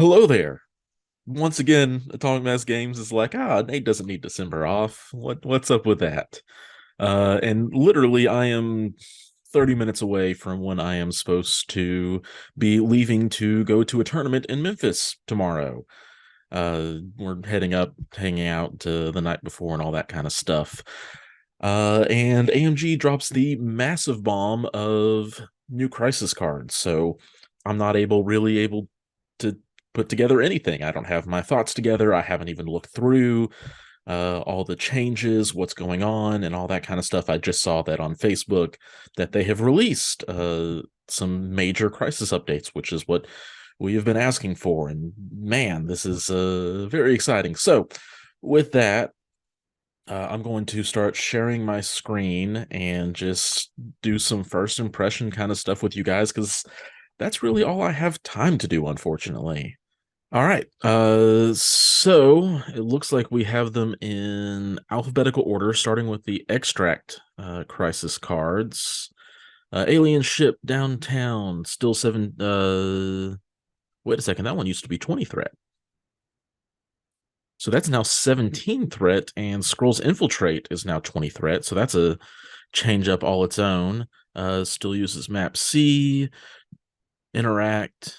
Hello there. Once again, Atomic Mass Games is like, Nate doesn't need December off. What's up with that? And literally, I am 30 minutes away from when I am supposed to be leaving to go to a tournament in Memphis tomorrow. We're heading up, hanging out the night before and all that kind of stuff. And AMG drops the massive bomb of new crisis cards. So I'm not really able to put together anything. I don't have my thoughts together. I haven't even looked through all the changes, what's going on, and all that kind of stuff. I just saw that on Facebook that they have released some major crisis updates, which is what we have been asking for. And man, this is very exciting. So, with that, I'm going to start sharing my screen and just do some first impression kind of stuff with you guys because that's really all I have time to do, unfortunately. All right. So it looks like we have them in alphabetical order, starting with the extract crisis cards. Alien ship downtown, still seven. Wait a second, that one used to be 20 threat. So that's now 17 threat, and Scrolls Infiltrate is now 20 threat. So that's a change up all its own. Still uses map C, interact,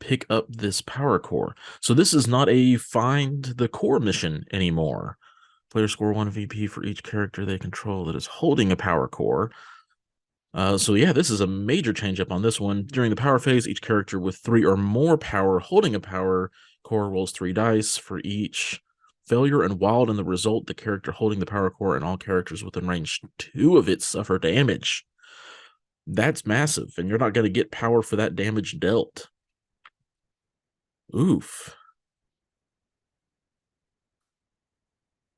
pick up this power core. So this is not a find the core mission anymore. Players score 1 VP for each character they control that is holding a power core. So yeah, this is a major change up on this one. During the power phase, each character with 3 or more power holding a power core rolls 3 dice for each failure and wild in the result. The character holding the power core and all characters within range 2 of it suffer damage. That's massive, and you're not going to get power for that damage dealt. Oof.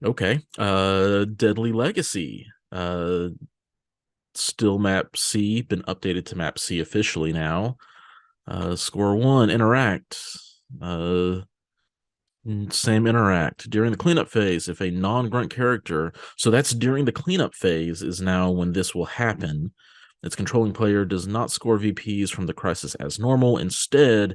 Okay. Deadly Legacy. Still map C, been updated to map C officially now. Score 1, interact. Uh, Same interact. During the cleanup phase, if a non-grunt character, so that's during the cleanup phase, is now when this will happen. Its controlling player does not score VPs from the crisis as normal. Instead,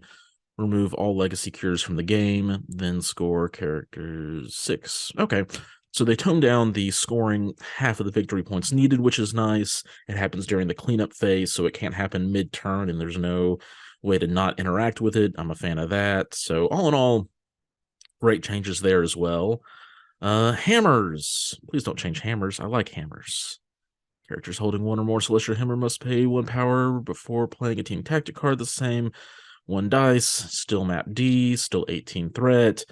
remove all legacy cures from the game, then score characters 6. Okay. So they tone down the scoring half of the victory points needed, which is nice. It happens during the cleanup phase, so it can't happen mid-turn, and there's no way to not interact with it. I'm a fan of that. So all in all, great changes there as well. Hammers. Please don't change hammers. I like hammers. Characters holding 1 or more celestial hammer must pay 1 power before playing a team tactic card the same 1 dice, still map D, still 18 threat.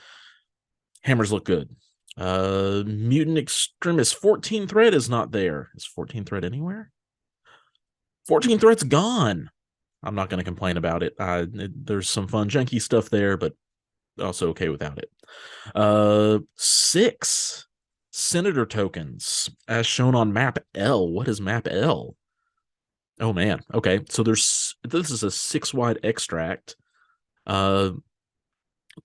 Hammers look good. Mutant Extremist 14 threat is not there. Is 14 threat anywhere? 14 threat's gone. I'm not going to complain about it. There's some fun, janky stuff there, but also okay without it. 6 Senator tokens, as shown on map L. What is map L? Oh man. Okay, so this is a 6 wide extract. Uh,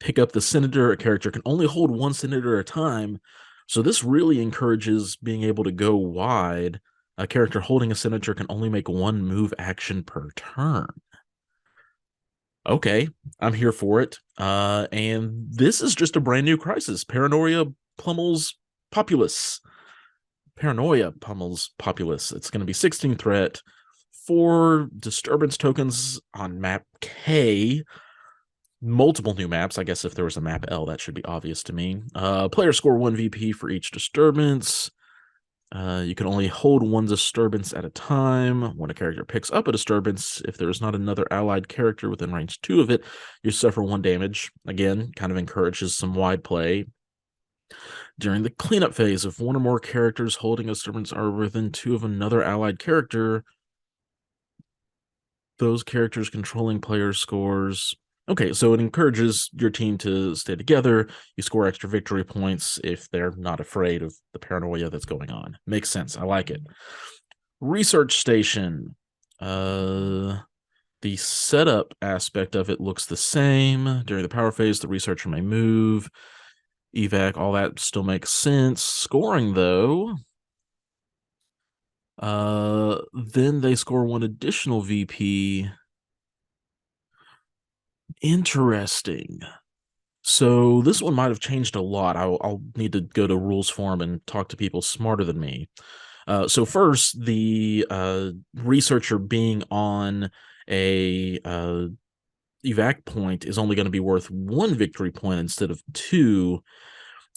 Pick up the senator. A character can only hold 1 senator at a time. So this really encourages being able to go wide. A character holding a senator can only make 1 move action per turn. Okay, I'm here for it. And this is just a brand new crisis. Paranoia pummels populace. It's going to be 16 threat, 4 disturbance tokens on map K, multiple new maps. I guess if there was a map L, that should be obvious to me. Players score 1 VP for each disturbance. You can only hold 1 disturbance at a time. When a character picks up a disturbance, if there is not another allied character within range 2 of it, you suffer 1 damage. Again, kind of encourages some wide play. During the cleanup phase, if 1 or more characters holding a disturbance are within 2 of another allied character, those characters controlling player scores. Okay, so it encourages your team to stay together. You score extra victory points if they're not afraid of the paranoia that's going on. Makes sense. I like it. Research station. The setup aspect of it looks the same. During the power phase, the researcher may move, evac, all that still makes sense. Scoring, though, then they score 1 additional VP Interesting. So this one might have changed a lot. I'll need to go to rules forum and talk to people smarter than me. So first, the researcher being on a evac point is only going to be worth one victory point instead of two,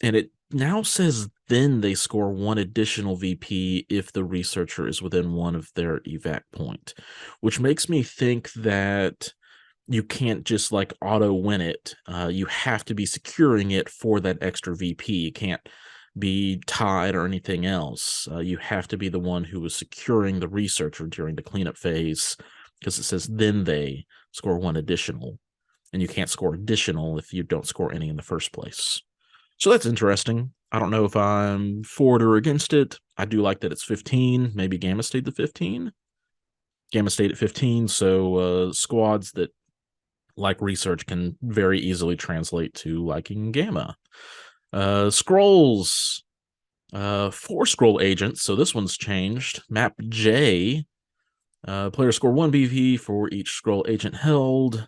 and it now says then they score one additional VP if the researcher is within one of their evac point, which makes me think that you can't just like auto win it. You have to be securing it for that extra VP. You can't be tied or anything else. You have to be the one who was securing the researcher during the cleanup phase because it says then they score one additional, and you can't score additional if you don't score any in the first place. So that's interesting. I don't know if I'm for it or against it. I do like that it's 15. Maybe Gamma stayed the 15. Gamma stayed at 15, so squads that like research can very easily translate to liking Gamma. Scrolls, four scroll agents. So this one's changed. Map J. Players score one BV for each scroll agent held.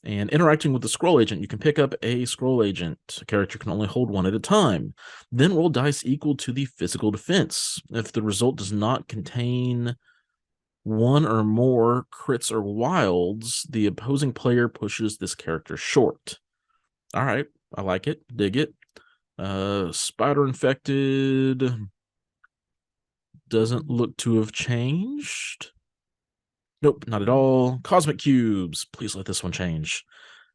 And interacting with the scroll agent, you can pick up a scroll agent. A character can only hold one at a time. Then roll dice equal to the physical defense. If the result does not contain one or more crits or wilds, the opposing player pushes this character short. All right, I like it, dig it. Spider infected doesn't look to have changed. Nope, not at all. Cosmic cubes, please let this one change.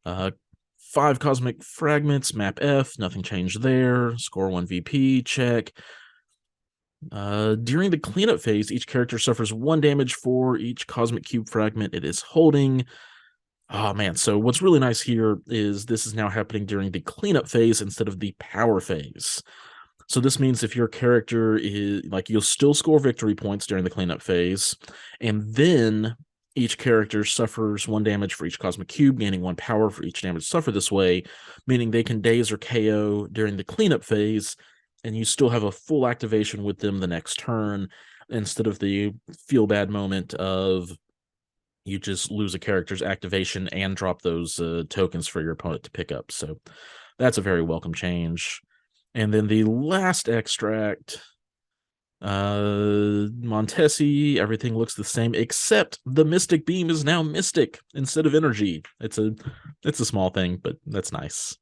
5 cosmic fragments, map F, nothing changed there. Score 1 VP, check. During the cleanup phase, each character suffers 1 damage for each cosmic cube fragment it is holding. Oh man, so what's really nice here is this is now happening during the cleanup phase instead of the power phase. So this means if your character is like, you'll still score victory points during the cleanup phase, and then each character suffers 1 damage for each cosmic cube, gaining 1 power for each damage suffered this way, meaning they can daze or KO during the cleanup phase, and you still have a full activation with them the next turn instead of the feel bad moment of you just lose a character's activation and drop those tokens for your opponent to pick up. So that's a very welcome change. And then the last extract, Montesi, everything looks the same except the Mystic Beam is now Mystic instead of energy. It's a small thing, but that's nice.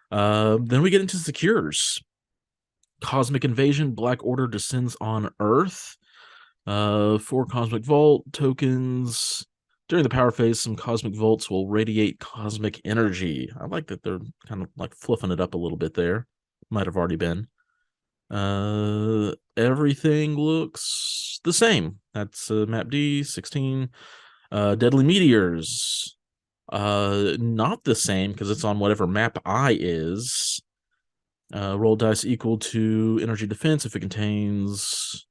Then we get into secures. Cosmic Invasion, Black Order descends on Earth. 4 Cosmic Vault tokens. During the power phase, some Cosmic Vaults will radiate cosmic energy. I like that they're kind of like fluffing it up a little bit there. Might have already been. Everything looks the same. That's map D, 16. Deadly Meteors. Not the same because it's on whatever map I is. Roll dice equal to energy defense if it contains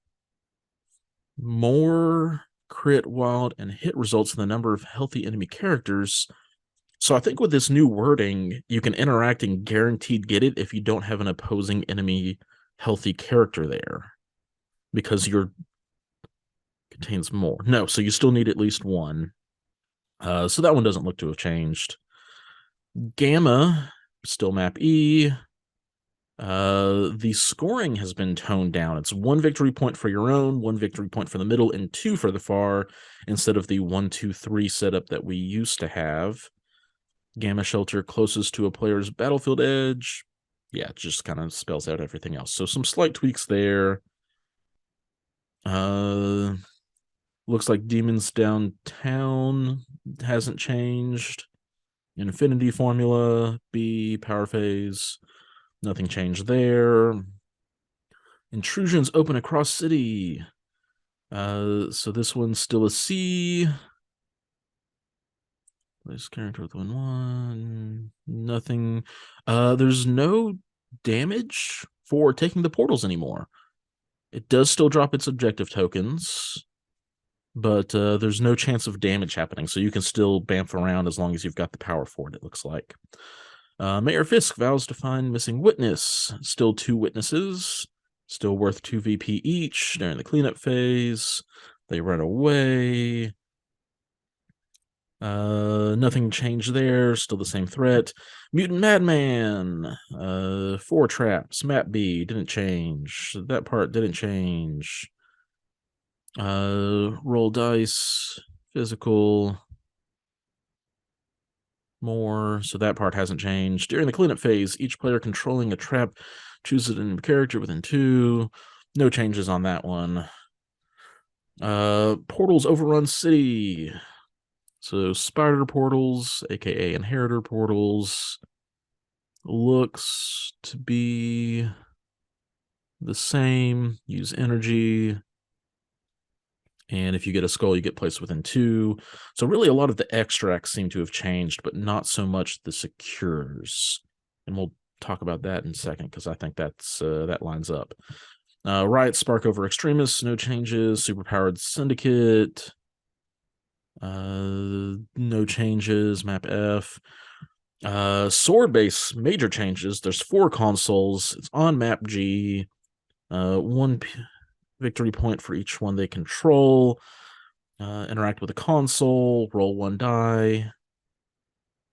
more crit, wild, and hit results in the number of healthy enemy characters. So I think with this new wording, you can interact and guaranteed get it if you don't have an opposing enemy healthy character there, because your contains more. No, so you still need at least one. So that one doesn't look to have changed. Gamma, still map E. The scoring has been toned down. It's 1 victory point for your own, 1 victory point for the middle, and 2 for the far, instead of the 1, 2, 3 setup that we used to have. Gamma shelter closest to a player's battlefield edge. Yeah, it just kind of spells out everything else. So some slight tweaks there. Looks like Demons Downtown hasn't changed. Infinity formula, B, power phase, nothing changed there. Intrusions open across city. So this one's still a C. This character with 1/1. Nothing. There's no damage for taking the portals anymore. It does still drop its objective tokens, but there's no chance of damage happening. So you can still bamf around as long as you've got the power for it, it looks like. Mayor Fisk vows to find missing witness. Still 2 witnesses. Still worth 2 VP each during the cleanup phase. They run away. Nothing changed there. Still the same threat. Mutant Madman. Four traps. Map B didn't change. That part didn't change. Roll dice. Physical. More. So that part hasn't changed. During the cleanup phase, each player controlling a trap chooses a character within two. No changes on that one. Portals overrun city. So spider portals, aka inheritor portals, looks to be the same. Use energy. And if you get a skull, you get placed within two. So really a lot of the extracts seem to have changed, but not so much the secures. And we'll talk about that in a second because I think that lines up. Riot Spark over Extremists, no changes. Superpowered Syndicate, no changes. Map F. Sword base, major changes. There's 4 consoles. It's on map G. One victory point for each one they control. Interact with the console. Roll 1 die.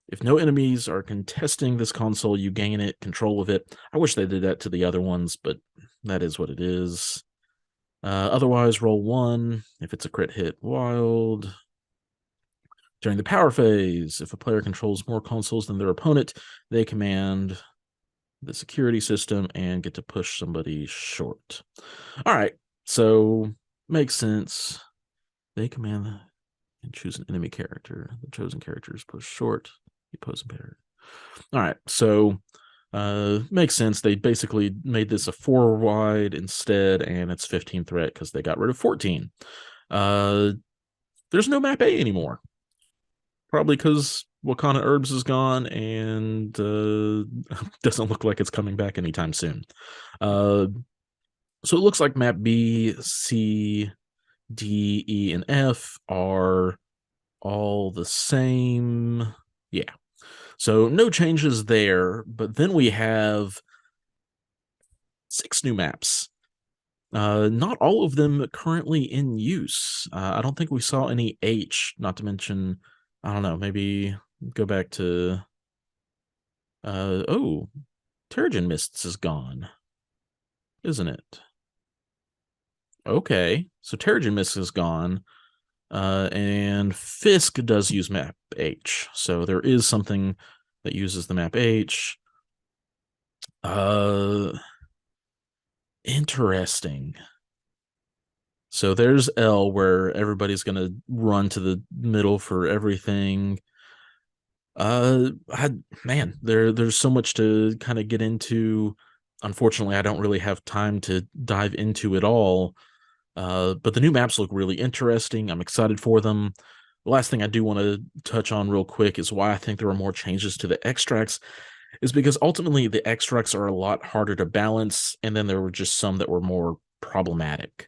If no enemies are contesting this console, you gain it, control of it. I wish they did that to the other ones, but that is what it is. Otherwise, roll 1. If it's a crit hit, wild. During the power phase, if a player controls more consoles than their opponent, they command the security system and get to push somebody short. All right, so makes sense. They command and choose an enemy character. The chosen character is pushed short. The opposing player. All right, so makes sense. They basically made this a 4 wide instead, and it's 15 threat because they got rid of 14. There's no map A anymore. Probably because Wakana Herbs is gone and doesn't look like it's coming back anytime soon. So it looks like map B, C, D, E, and F are all the same. Yeah. So no changes there, but then we have 6 new maps. Not all of them currently in use. I don't think we saw any H, not to mention, I don't know, maybe go back to, oh, Terrigen Mists is gone, isn't it? Okay, so Terrigen Mists is gone, and Fisk does use map H, so there is something that uses the map H. Interesting. So there's L where everybody's gonna run to the middle for everything. Man, there's so much to kind of get into. Unfortunately, I don't really have time to dive into it all. But the new maps look really interesting. I'm excited for them. The last thing I do want to touch on real quick is why I think there are more changes to the extracts, is because ultimately the extracts are a lot harder to balance, and then there were just some that were more problematic.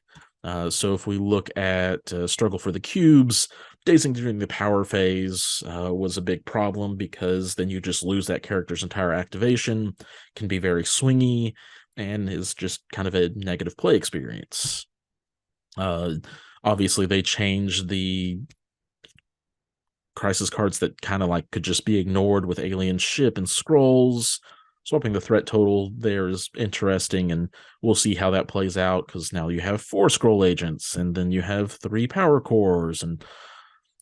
So if we look at Struggle for the Cubes, dazing during the power phase was a big problem because then you just lose that character's entire activation, can be very swingy, and is just kind of a negative play experience. Obviously, they changed the crisis cards that kind of like could just be ignored with Alien Ship and Scrolls. Swapping the threat total there is interesting, and we'll see how that plays out because now you have 4 scroll agents and then you have 3 power cores and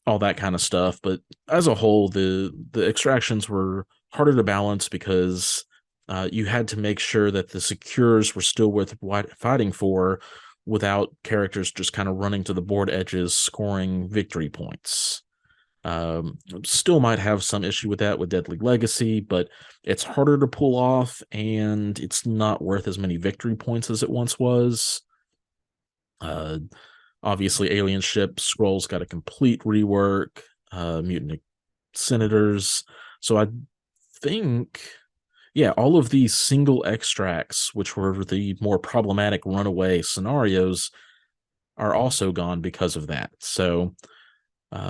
all that kind of stuff. But as a whole, the extractions were harder to balance because you had to make sure that the secures were still worth fighting for without characters just kind of running to the board edges scoring victory points. Still might have some issue with that with Deadly Legacy, but it's harder to pull off and it's not worth as many victory points as it once was. Obviously, Alien Ship Scrolls got a complete rework, Mutant Senators. So I think, yeah, all of these single extracts, which were the more problematic runaway scenarios, are also gone because of that. So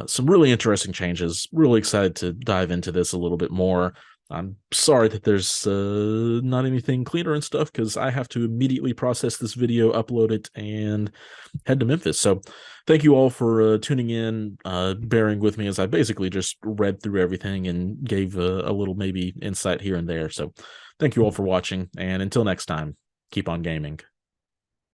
some really interesting changes. Really excited to dive into this a little bit more. I'm sorry that there's not anything cleaner and stuff because I have to immediately process this video, upload it, and head to Memphis. So, thank you all for tuning in, bearing with me as I basically just read through everything and gave a little maybe insight here and there. So, thank you all for watching, and until next time, keep on gaming.